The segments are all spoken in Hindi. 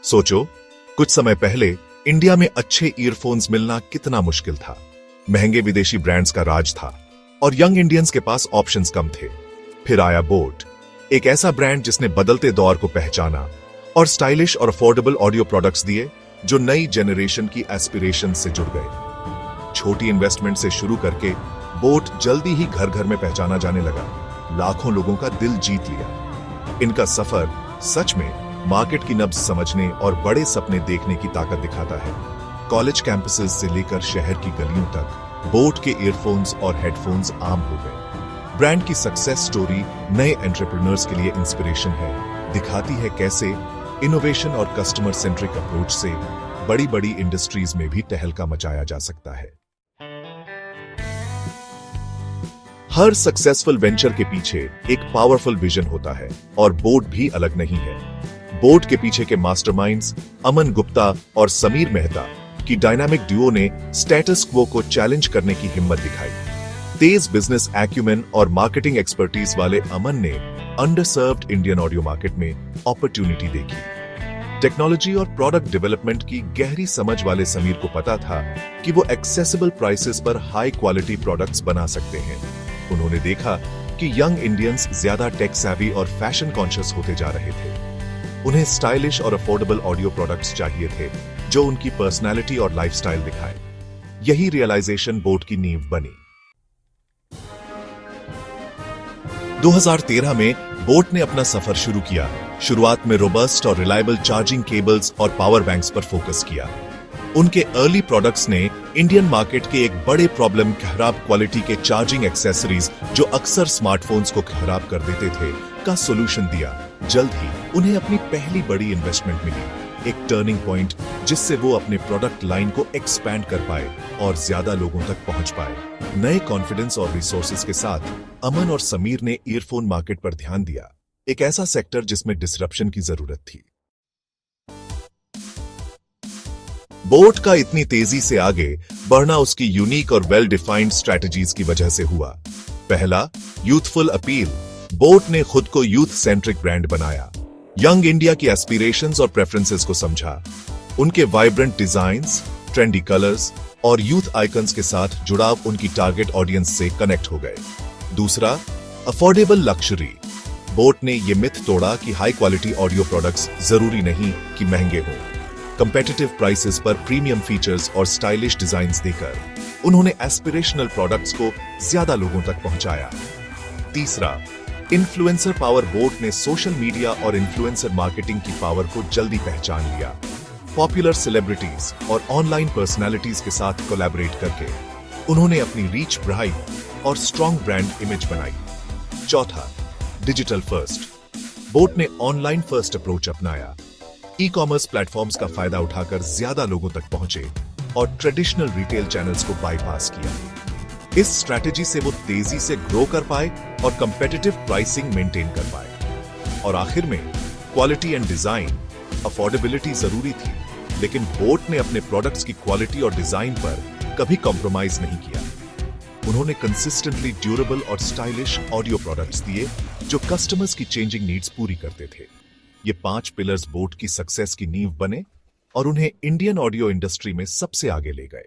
सोचो, कुछ समय पहले इंडिया में अच्छे ईयरफोन्स मिलना कितना मुश्किल था। महंगे विदेशी ब्रांड्स का राज था और यंग इंडियंस के पास ऑप्शंस कम थे। फिर आया बोट, एक ऐसा ब्रांड जिसने बदलते दौर को पहचाना और स्टाइलिश और अफोर्डेबल ऑडियो प्रोडक्ट्स दिए जो नई जनरेशन की एस्पिरेशन से जुड़ गए। छोटी इन्वेस्टमेंट से शुरू करके बोट जल्दी ही घर घर में पहचाना जाने लगा, लाखों लोगों का दिल जीत लिया। इनका सफर सच में मार्केट की नब्ज समझने और बड़े सपने देखने की ताकत दिखाता है। कॉलेज कैंपसेस से लेकर शहर की गलियों तक बोट के ईयरफोन्स और हेडफोन्स आम हो गए। ब्रांड की सक्सेस स्टोरी नए एंटरप्रेन्योर्स के लिए इंस्पिरेशन है, दिखाती है कैसे इनोवेशन और कस्टमर सेंट्रिक अप्रोच से बड़ी बड़ी इंडस्ट्रीज में भी तहलका मचाया जा सकता है। हर सक्सेसफुल वेंचर के पीछे एक पावरफुल विजन होता है और बोट भी अलग नहीं है। बोट के पीछे के मास्टरमाइंड्स अमन गुप्ता और समीर मेहता की डायनामिक ड्यूओ ने स्टेटस क्वो को चैलेंज करने की हिम्मत दिखाई। तेज बिजनेस एक्यूमेन और मार्केटिंग एक्सपर्टीज वाले अमन ने अंडरसर्व्ड इंडियन ऑडियो मार्केट में अपॉर्चुनिटी देखी। टेक्नोलॉजी और प्रोडक्ट डेवलपमेंट की गहरी समझ वाले समीर को पता था कि वो एक्सेसिबल प्राइसेस पर हाई क्वालिटी प्रोडक्ट्स बना सकते हैं। उन्होंने देखा कि यंग इंडियंस ज्यादा टेक सैवी और फैशन कॉन्शियस होते जा रहे थे। उन्हें स्टाइलिश और अफोर्डेबल ऑडियो प्रोडक्ट्स चाहिए थे जो उनकी पर्सनैलिटी और लाइफस्टाइल दिखाए। यही रियलाइजेशन बोट की नींव बनी। 2013 में बोट ने अपना सफर शुरू किया। शुरुआत में रोबस्ट और रिलायबल चार्जिंग केबल्स और पावर बैंक्स पर फोकस किया। उनके अर्ली प्रोडक्ट्स ने इंडियन मार्केट के एक बड़े प्रॉब्लम, खराब क्वालिटी के चार्जिंग एक्सेसरीज जो अक्सर स्मार्टफोन्स को खराब कर देते थे, का सॉल्यूशन दिया। जल्द ही उन्हें अपनी पहली बड़ी इन्वेस्टमेंट मिली, एक टर्निंग पॉइंट जिससे वो अपने प्रोडक्ट लाइन को एक्सपैंड कर पाए और ज्यादा लोगों तक पहुंच पाए। नए कॉन्फिडेंस और रिसोर्सेज के साथ अमन और समीर ने ईयरफोन मार्केट पर ध्यान दिया, एक ऐसा सेक्टर जिसमें डिसरप्शन की जरूरत थी। बोट का इतनी तेजी से आगे बढ़ना उसकी यूनिक और वेल डिफाइंड स्ट्रेटजीज की वजह से हुआ। पहला, यूथफुल अपील। बोट ने खुद को यूथ सेंट्रिक ब्रांड बनाया, यंग इंडिया की एस्पिरेशंस और प्रेफरेंसेस को समझा। उनके वाइब्रेंट डिजाइन्स, ट्रेंडी कलर्स और यूथ आइकन्स के साथ जुड़ाव उनकी टारगेट ऑडियंस से कनेक्ट हो गए। दूसरा, अफोर्डेबल लक्जरी। बोट ने यह मिथ तोड़ा कि हाई क्वालिटी ऑडियो प्रोडक्ट्स जरूरी नहीं कि महंगे हों। कंपेटिटिव प्राइसेस पर प्रीमियम फीचर्स और स्टाइलिश डिजाइन्स देकर उन्होंने एस्पिरेशनल प्रोडक्ट्स को ज्यादा लोगों तक पहुंचाया। तीसरा, इन्फ्लुएंसर पावर। बोट ने सोशल मीडिया और इन्फ्लुएंसर मार्केटिंग की पावर को जल्दी पहचान लिया। पॉपुलर सेलिब्रिटीज और ऑनलाइन पर्सनालिटीज के साथ कोलैबोरेट करके उन्होंने अपनी रीच बढ़ाई और स्ट्रॉन्ग ब्रांड इमेज बनाई। चौथा, डिजिटल फर्स्ट। बोट ने ऑनलाइन फर्स्ट अप्रोच अपनाया, ई कॉमर्स प्लेटफॉर्म्स का फायदा उठाकर ज्यादा लोगों तक पहुंचे और ट्रेडिशनल रिटेल चैनल्स को बाईपास किया। इस स्ट्रैटेजी से वो तेजी से ग्रो कर पाए और कंपेटिटिव प्राइसिंग मेंटेन कर पाए। और आखिर में क्वालिटी एंड डिजाइन। अफोर्डेबिलिटी जरूरी थी, लेकिन बोट ने अपने प्रोडक्ट्स की क्वालिटी और डिजाइन पर कभी कॉम्प्रोमाइज नहीं किया। उन्होंने कंसिस्टेंटली ड्यूरेबल और स्टाइलिश ऑडियो प्रोडक्ट्स दिए जो कस्टमर्स की चेंजिंग नीड्स पूरी करते थे। ये 5 पिलर्स बोट की सक्सेस की नींव बने और उन्हें इंडियन ऑडियो इंडस्ट्री में सबसे आगे ले गए।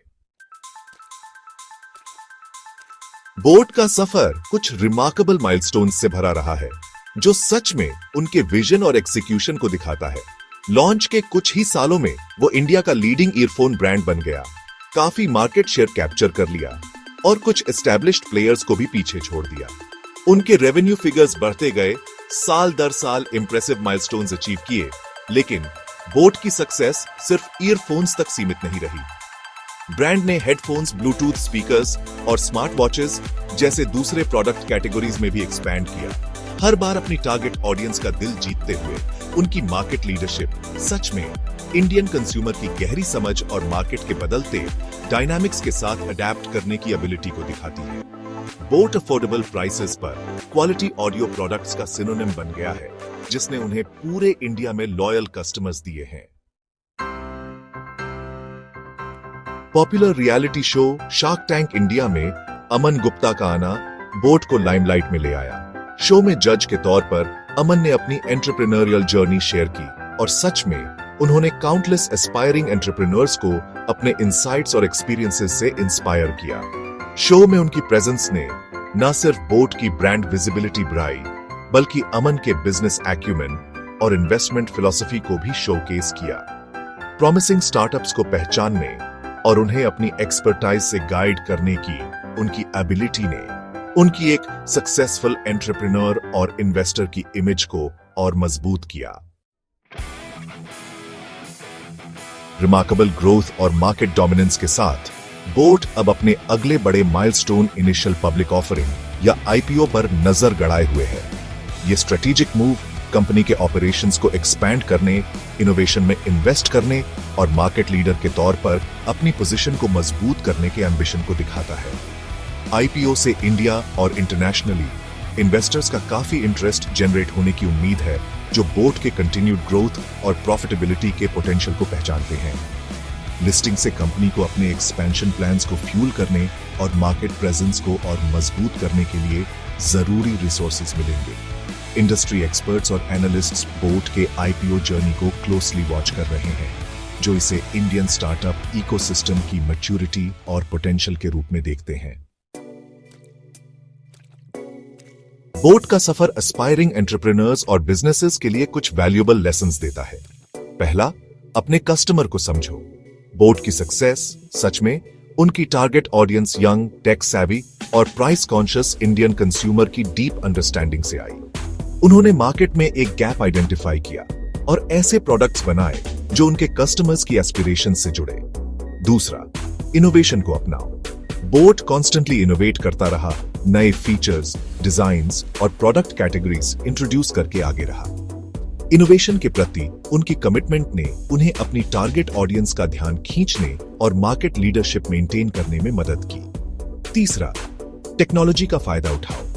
बोट का सफर कुछ रिमार्केबल माइलस्टोन्स से भरा रहा है जो सच में उनके विजन और एग्जीक्यूशन को दिखाता है। लॉन्च के कुछ ही सालों में वो इंडिया का लीडिंग ईयरफोन ब्रांड बन गया, काफी मार्केट शेयर कैप्चर कर लिया और कुछ एस्टैब्लिश्ड प्लेयर्स को भी पीछे छोड़ दिया। उनके रेवेन्यू फिगर्स बढ़ते गए, साल दर साल इंप्रेसिव माइलस्टोन्स अचीव किए, लेकिन बोट की सक्सेस सिर्फ ईयरफोन्स तक सीमित नहीं रही। ब्रांड ने हेडफोन्स, ब्लूटूथ स्पीकर्स और स्मार्ट वॉचेस जैसे दूसरे प्रोडक्ट कैटेगरीज में भी एक्सपैंड किया, हर बार अपनी टारगेट ऑडियंस का दिल जीतते हुए। उनकी मार्केट लीडरशिप सच में इंडियन कंज्यूमर की गहरी समझ और मार्केट के बदलते डायनामिक्स के साथ अडेप्ट करने की एबिलिटी को दिखाती है। बोट अफोर्डेबल प्राइसेस पर क्वालिटी ऑडियो प्रोडक्ट्स का सिनोनिम बन गया है, जिसने उन्हें पूरे इंडिया में लॉयल कस्टमर्स दिए हैं। Popular reality show shark tank India में अमन गुप्ता का आना बोट को लाइमलाइट में ले आया। शो में जज के तौर पर अमन ने अपनी एंटरप्रेन्योरियल जर्नी शेयर की और सच में उन्होंने काउंटलेस एस्पायरिंग एंटरप्रेन्योर्स को अपने इनसाइट्स और एक्सपीरियंसेस से इंस्पायर किया। शो में उनकी प्रेजेंस ने न सिर्फ बोट की ब्रांड विजिबिलिटी बढ़ाई, बल्कि अमन के बिजनेस एक्यूमेन और इन्वेस्टमेंट फिलॉसफी को भी शोकेस किया। प्रॉमिसिंग स्टार्टअप्स को पहचानने और उन्हें अपनी एक्सपर्टाइज से गाइड करने की उनकी एबिलिटी ने उनकी एक सक्सेसफुल एंटरप्रेन्योर और इन्वेस्टर की इमेज को और मजबूत किया। रिमार्केबल ग्रोथ और मार्केट डोमिनेंस के साथ बोट अब अपने अगले बड़े माइलस्टोन इनिशियल पब्लिक ऑफरिंग या आईपीओ पर नजर गड़ाए हुए है। ये स्ट्रेटेजिक मूव कंपनी के ऑपरेशंस को एक्सपैंड करने, इनोवेशन में इन्वेस्ट करने और मार्केट लीडर के तौर पर अपनी पोजीशन को मजबूत करने के एम्बिशन को दिखाता है। आईपीओ से इंडिया और इंटरनेशनली इन्वेस्टर्स का काफी इंटरेस्ट जनरेट होने की उम्मीद है, जो बोट के कंटिन्यूड ग्रोथ और प्रॉफिटेबिलिटी के पोटेंशियल को पहचानते हैं। लिस्टिंग से कंपनी को अपने एक्सपेंशन प्लान्स को फ्यूल करने और मार्केट प्रेजेंस को और मजबूत करने के लिए जरूरी रिसोर्सेज मिलेंगे। इंडस्ट्री एक्सपर्ट्स और एनालिस्ट्स बोट के आईपीओ जर्नी को क्लोजली वॉच कर रहे हैं, जो इसे इंडियन स्टार्टअप इकोसिस्टम की मैच्योरिटी और पोटेंशियल के रूप में देखते हैं। बोट का सफर एस्पायरिंग एंटरप्रेन्योर्स और बिजनेसेस के लिए कुछ वैल्यूएबल लेसन्स देता है। पहला, अपने कस्टमर को समझो। बोट की सक्सेस सच में उनकी target audience young, tech savvy और प्राइस कॉन्शियस इंडियन कंज्यूमर की डीप अंडरस्टैंडिंग से आई। उन्होंने मार्केट में एक गैप आइडेंटिफाई किया और ऐसे प्रोडक्ट्स बनाए जो उनके कस्टमर्स की एस्पिरेशन से जुड़े। दूसरा, इनोवेशन को अपनाओ। बोट कॉन्स्टेंटली इनोवेट करता रहा, नए फीचर्स, डिजाइन्स और प्रोडक्ट कैटेगरीज इंट्रोड्यूस करके आगे रहा। इनोवेशन के प्रति उनकी कमिटमेंट ने उन्हें अपनी टारगेट ऑडियंस का ध्यान खींचने और मार्केट लीडरशिप मेंटेन करने में मदद की। तीसरा, टेक्नोलॉजी का फायदा उठाओ।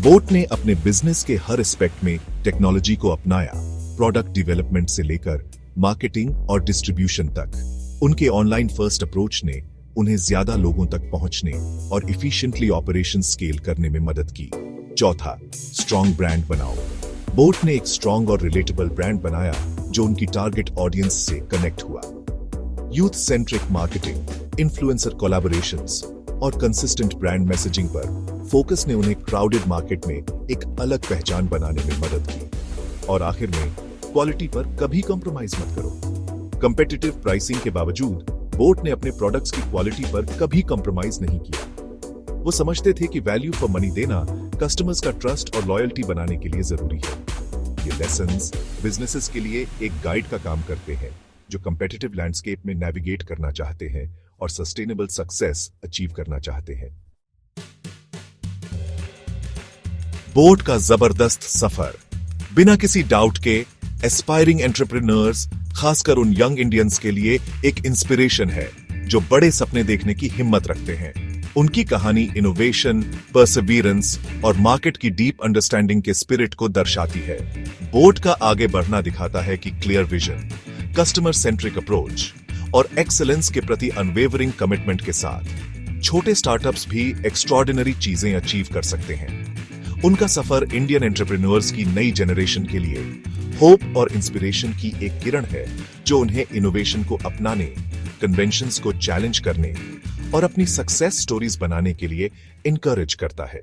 बोट ने अपने बिजनेस के हर एस्पेक्ट में टेक्नोलॉजी को अपनाया, प्रोडक्ट डेवलपमेंट से लेकर मार्केटिंग और डिस्ट्रीब्यूशन तक। उनके ऑनलाइन फर्स्ट अप्रोच ने उन्हें ज्यादा लोगों तक पहुंचने और इफिशिएंटली ऑपरेशन स्केल करने में मदद की। चौथा, स्ट्रॉन्ग ब्रांड बनाओ। बोट ने एक स्ट्रॉन्ग और रिलेटेबल ब्रांड बनाया जो उनकी टारगेट ऑडियंस से कनेक्ट हुआ। Youth centric marketing, influencer collaborations और कंसिस्टेंट ब्रांड मैसेजिंग पर फोकस ने उन्हें क्राउडेड मार्केट में एक अलग पहचान बनाने में मदद की। और आखिर में, क्वालिटी पर कभी कॉम्प्रोमाइज मत करो। कंपेटिटिव प्राइसिंग के बावजूद बोट ने अपने प्रोडक्ट्स की क्वालिटी पर कभी कॉम्प्रोमाइज नहीं किया। वो समझते थे कि वैल्यू फॉर मनी देना कस्टमर्स का ट्रस्ट और लॉयल्टी बनाने के लिए जरूरी है। ये लेसन्स बिजनेसेस के लिए एक गाइड का काम करते हैं, जो कंपेटिटिव लैंडस्केप में नेविगेट करना चाहते हैं और सस्टेनेबल सक्सेस अचीव करना चाहते हैं। बोट का जबरदस्त सफर बिना किसी डाउट के एस्पायरिंग एंटरप्रेन्योर्स, खासकर उन यंग इंडियंस के लिए एक इंस्पिरेशन है जो बड़े सपने देखने की हिम्मत रखते हैं। उनकी कहानी इनोवेशन, परसिवियरेंस और मार्केट की डीप अंडरस्टैंडिंग के स्पिरिट को दर्शाती है। बोट का आगे बढ़ना दिखाता है कि clear vision, customer centric approach और एक्सीलेंस के प्रति अनवेवरिंग कमिटमेंट के साथ छोटे स्टार्टअप्स भी एक्स्ट्रॉर्डिनरी चीजें अचीव कर सकते हैं। उनका सफर इंडियन एंटरप्रेन्योर्स की नई जनरेशन के लिए होप और इंस्पिरेशन की एक किरण है, जो उन्हें इनोवेशन को अपनाने, कन्वेंशंस को चैलेंज करने और अपनी सक्सेस स्टोरीज बनाने के लिए इनकरेज करता है।